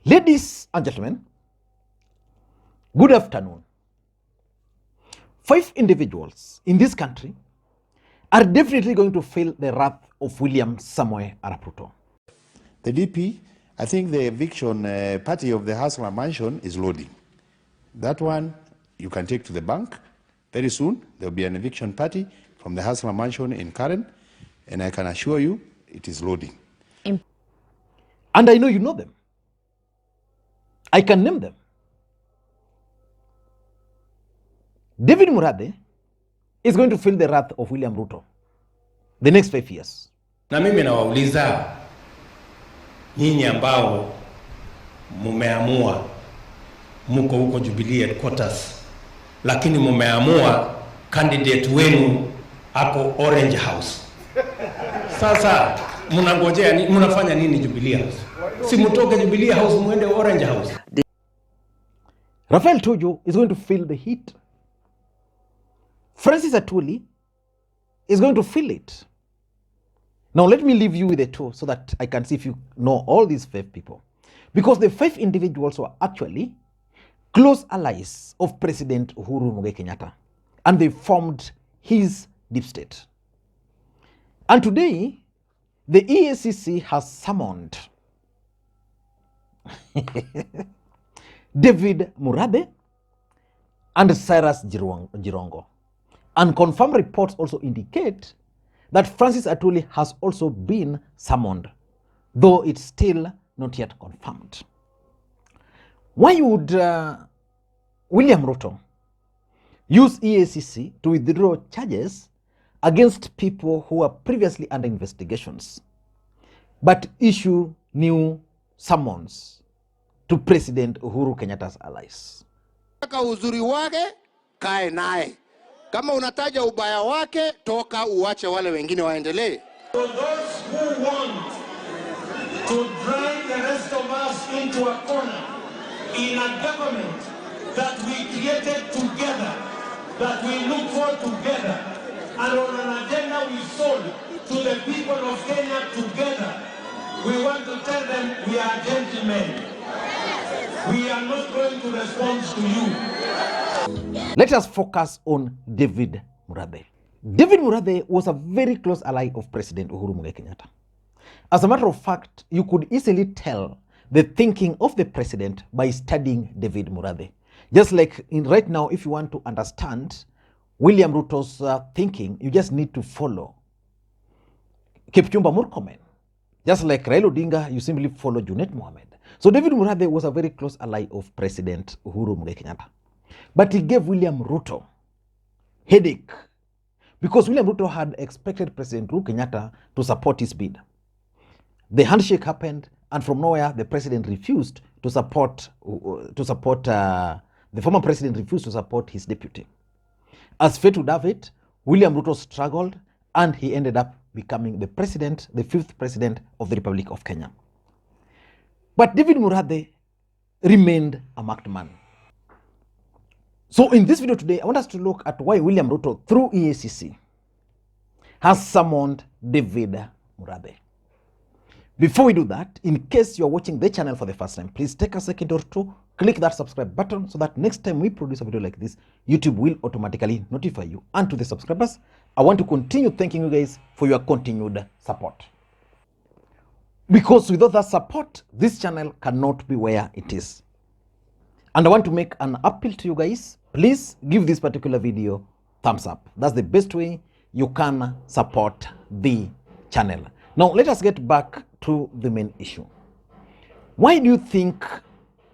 Ladies and gentlemen, good afternoon. 5 individuals in this country are definitely going to feel the wrath of William Samoei Arap Ruto. The DP, I think the eviction party of the Hustler Mansion is loading. That one you can take to the bank. Very soon there will be an eviction party from the Hustler Mansion in Karen, and I can assure you it is loading. And I know you know them. I can name them. David Murathe is going to feel the wrath of William Ruto the next 5 years. Na mimi nawauliza nyinyi ambao mumeamua muko huko Jubilee headquarters, lakini mumeamua candidate wenu ako Orange House. Sasa mnangojea mnafanya nini Jubilee House? Si mutoke Jubilee House muende Orange House. Rafael Tuju is going to feel the heat. Francis Atwoli is going to feel it. Now let me leave you with the two so that I can see if you know all these 5 people. Because the 5 individuals were actually close allies of President Uhuru Kenyatta. And they formed his deep state. And today, the EACC has summoned David Murathe and Cyrus Jirongo. And confirmed reports also indicate that Francis Atwoli has also been summoned, though it's still not yet confirmed. Why would William Ruto use EACC to withdraw charges against people who were previously under investigations, but issue new summons to President Uhuru Kenyatta's allies? Kaka uzuri wake, kae nae. Kama unataja ubaya wake, toka uache wale wengine waendelee. For those who want to drive the rest of us into a corner in a government that we created together, that we look for together, and on an agenda we sold to the people of Kenya together, we want to tell them we are gentlemen. We are not going to respond to you. Let us focus on David Murathe. David Murathe was a very close ally of President Uhuru Kenyatta. As a matter of fact, you could easily tell the thinking of the president by studying David Murathe. Just like right now, if you want to understand William Ruto's thinking, you just need to follow Kipchumba Murkomen. Just like Raila Odinga, you simply follow Junet Mohammed. So David Murathe was a very close ally of President Uhuru Kenyatta. But he gave William Ruto headache because William Ruto had expected President Uhuru Kenyatta to support his bid. The handshake happened, and from nowhere, the president refused to support. The former president refused to support his deputy. As fate would have it, William Ruto struggled, and he ended up becoming the president, the 5th president of the Republic of Kenya. But David Murathe remained a marked man. So in this video today, I want us to look at why William Ruto, through EACC, has summoned David Murathe. Before we do that, in case you're watching the channel for the first time, please take a second or two, click that subscribe button so that next time we produce a video like this, YouTube will automatically notify you. And to the subscribers, I want to continue thanking you guys for your continued support. Because without that support, this channel cannot be where it is. And I want to make an appeal to you guys. Please give this particular video thumbs up. That's the best way you can support the channel. Now, let us get back to the main issue. Why do you think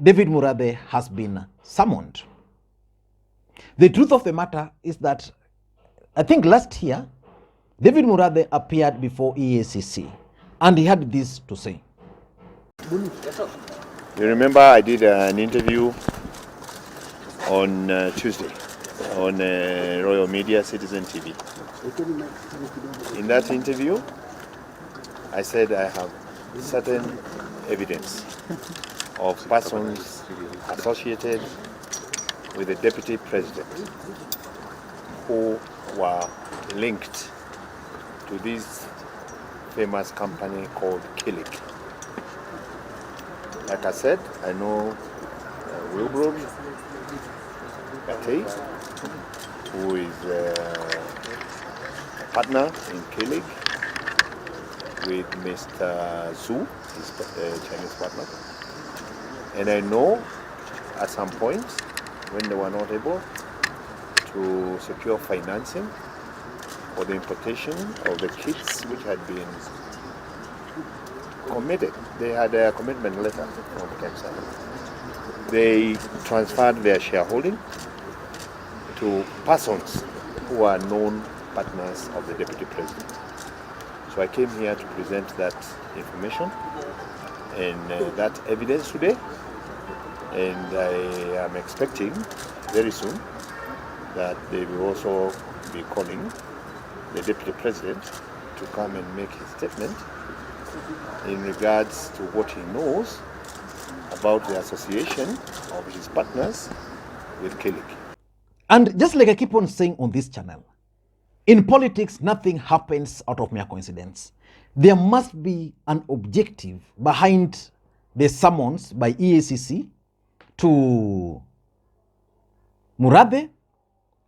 David Murathe has been summoned? The truth of the matter is that I think last year, David Murathe appeared before EACC and he had this to say. You remember I did an interview on Tuesday on Royal Media Citizen TV. In that interview, I said I have certain evidence of persons associated with the deputy president who were linked to this famous company called Kilik. Like I said, I know Wilbur Tate, who is a partner in Kilig with Mr. Zhu, his Chinese partner. And I know at some point when they were not able to secure financing for the importation of the kits which had been committed. They had a commitment letter from Kemsa. They transferred their shareholding to persons who are known partners of the Deputy President. So I came here to present that information and that evidence today. And I am expecting very soon that they will also be calling the Deputy President to come and make his statement in regards to what he knows about the association of his partners with Kilik. And just like I keep on saying on this channel, in politics, nothing happens out of mere coincidence. There must be an objective behind the summons by EACC to Murathe,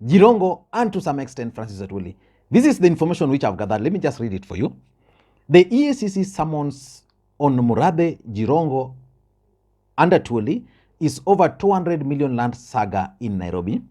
Jirongo, and to some extent Francis Atwoli. This is the information which I've gathered. Let me just read it for you. The EACC summons on Murathe, Jirongo, and Atwoli is over 200 million land saga in Nairobi.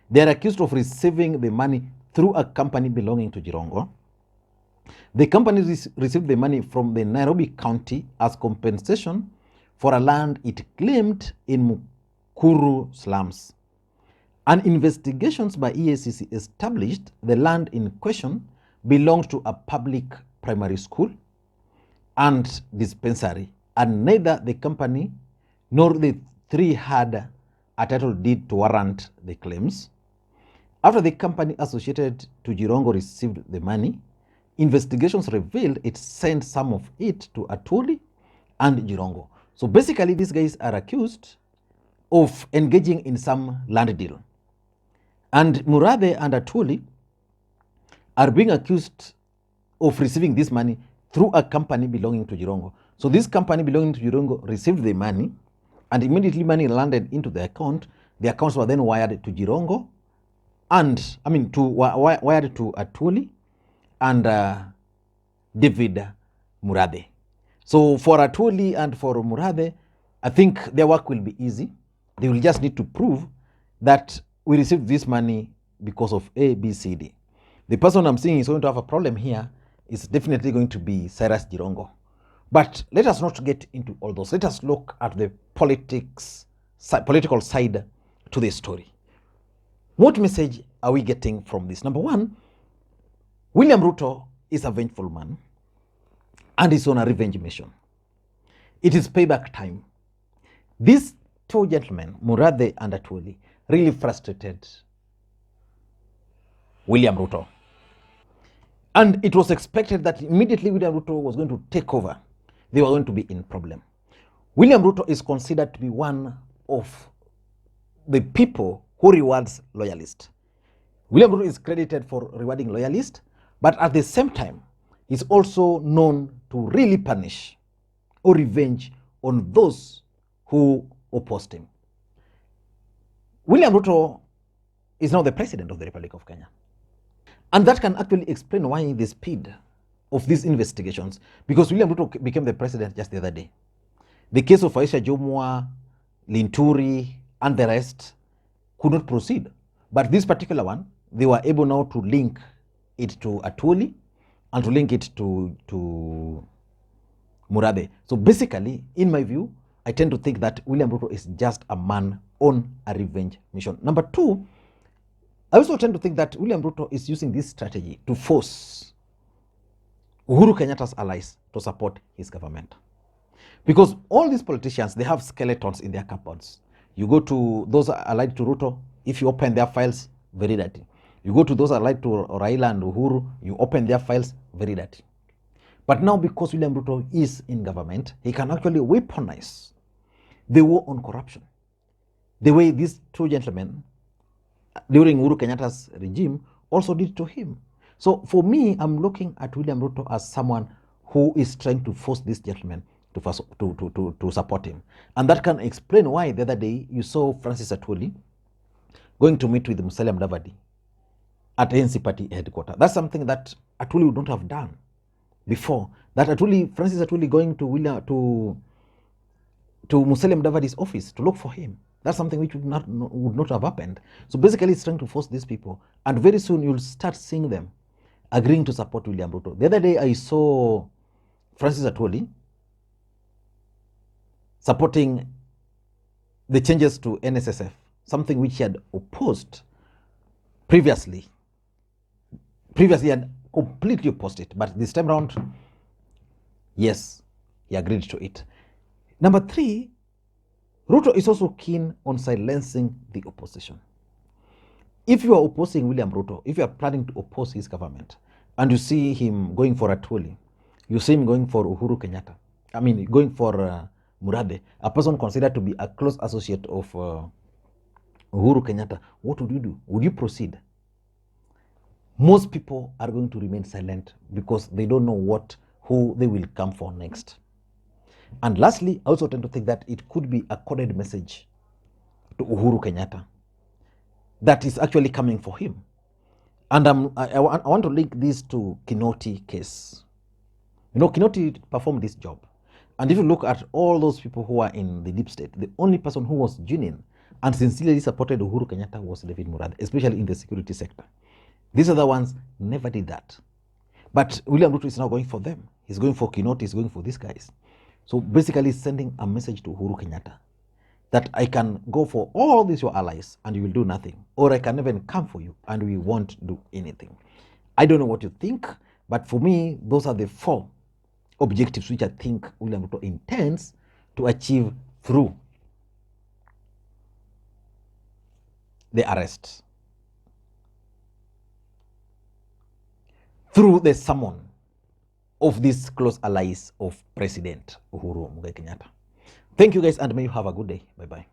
They are accused of receiving the money through a company belonging to Jirongo. The company received the money from the Nairobi County as compensation for a land it claimed in Mukuru slums. An investigations by EACC established the land in question belonged to a public primary school and dispensary, and neither the company nor the three had a title deed to warrant the claims. After the company associated to Jirongo received the money, investigations revealed it sent some of it to Atwoli and Jirongo. So basically, these guys are accused of engaging in some land deal. And Murathe and Atwoli are being accused of receiving this money through a company belonging to Jirongo. So this company belonging to Jirongo received the money, and immediately money landed into the account. The accounts were then wired to Jirongo, and wired to Atwoli and David Murathe. So for Atwoli and for Murathe, I think their work will be easy. They will just need to prove that we received this money because of A, B, C, D. The person I'm seeing is going to have a problem here is definitely going to be Cyrus Jirongo. But let us not get into all those. Let us look at the political side to the story. What message are we getting from this? Number one, William Ruto is a vengeful man and is on a revenge mission. It is payback time. These two gentlemen, Murathe and Atwoli, really frustrated William Ruto. And it was expected that immediately William Ruto was going to take over, they were going to be in problem. William Ruto is considered to be one of the people who rewards loyalists. William Ruto is credited for rewarding loyalists, but at the same time, he's also known to really punish or revenge on those who opposed him. William Ruto is now the president of the Republic of Kenya. And that can actually explain why the speed of these investigations, because William Ruto became the president just the other day. The case of Aisha Jumwa, Linturi, and the rest could not proceed. But this particular one, they were able now to link it to Atwoli and to link it to Murathe. So basically, in my view, I tend to think that William Ruto is just a man on a revenge mission. Number two, I also tend to think that William Ruto is using this strategy to force Uhuru Kenyatta's allies to support his government. Because all these politicians, they have skeletons in their cupboards. You go to those allied to Ruto, if you open their files, very dirty. You go to those allied to Raila and Uhuru, you open their files, very dirty. But now because William Ruto is in government, he can actually weaponize the war on corruption. The way these two gentlemen during Uhuru Kenyatta's regime also did to him. So for me, I'm looking at William Ruto as someone who is trying to force these gentlemen to to support him. And that can explain why the other day you saw Francis Atwoli going to meet with Musalia Mudavadi at ANC party headquarters. That's something that Atwoli would not have done before. That Francis Atwoli going to Musalia Mudavadi's office to look for him. That's something which would not have happened. So basically it's trying to force these people, and very soon you'll start seeing them agreeing to support William Ruto. The other day I saw Francis Atwoli supporting the changes to NSSF, something which he had opposed previously and completely opposed it. But this time around, yes, he agreed to it. Number 3, Ruto is also keen on silencing the opposition. If you are opposing William Ruto, if you are planning to oppose his government, and you see him going for Atwoli, you see him going for Uhuru Kenyatta, going for Murathe, a person considered to be a close associate of Uhuru Kenyatta, what would you do? Would you proceed? Most people are going to remain silent because they don't know who they will come for next. And lastly, I also tend to think that it could be a coded message to Uhuru Kenyatta that is actually coming for him. And I want to link this to Kinoti case. You know, Kinoti performed this job. And if you look at all those people who are in the deep state, the only person who was genuine and sincerely supported Uhuru Kenyatta was David Murathe, especially in the security sector. These other ones never did that. But William Ruto is now going for them. He's going for Kinoti, he's going for these guys. So basically sending a message to Uhuru Kenyatta that I can go for all these your allies and you will do nothing, or I can even come for you and we won't do anything. I don't know what you think, but for me, those are the 4 objectives which I think William Ruto intends to achieve through the arrest, through the summon of these close allies of President Uhuru Kenyatta. Thank you guys, and may you have a good day. Bye-bye.